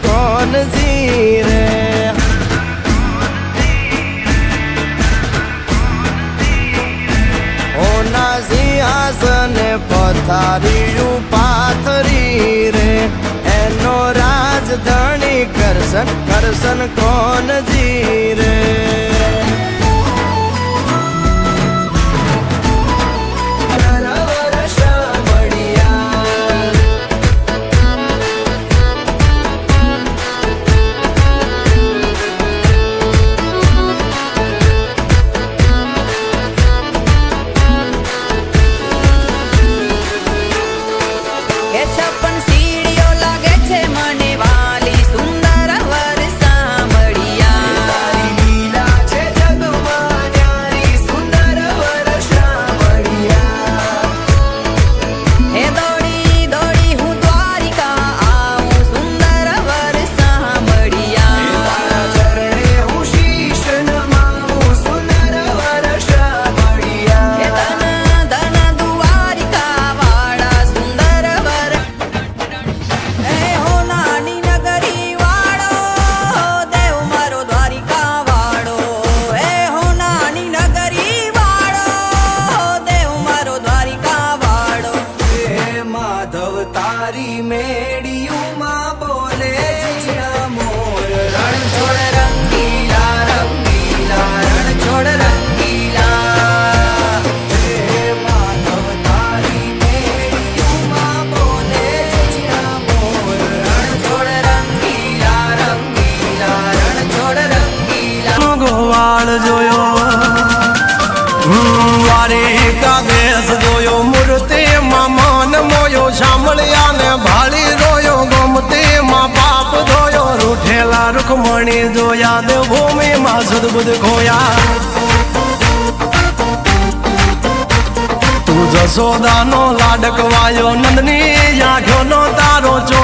कौन जी रे ओना सिंहासन पथारी पाथरी रे एनो राजधानी करसन करसन कौन जी रे तारी मेड़ियों माँ बोले मोर रण छोड़ रंगीला रंगीला रण छोड़ रंगीला माधव तारी मेड़ियों माँ बोले मोर रण छोड़ रंगीला रंगीला रण छोड़ रंगीला गोवाल जोयो वारे का देश जोयो मूर्ति मामान मोयो शामलिया ने भाली रोयो गोमती माँ पाप धोयो रूठेला रुखमणी जोया देवभूमि माँ सदबुद खोया तू जसोदा नो लाडकवायो नंदनी आँखों नो तारो चो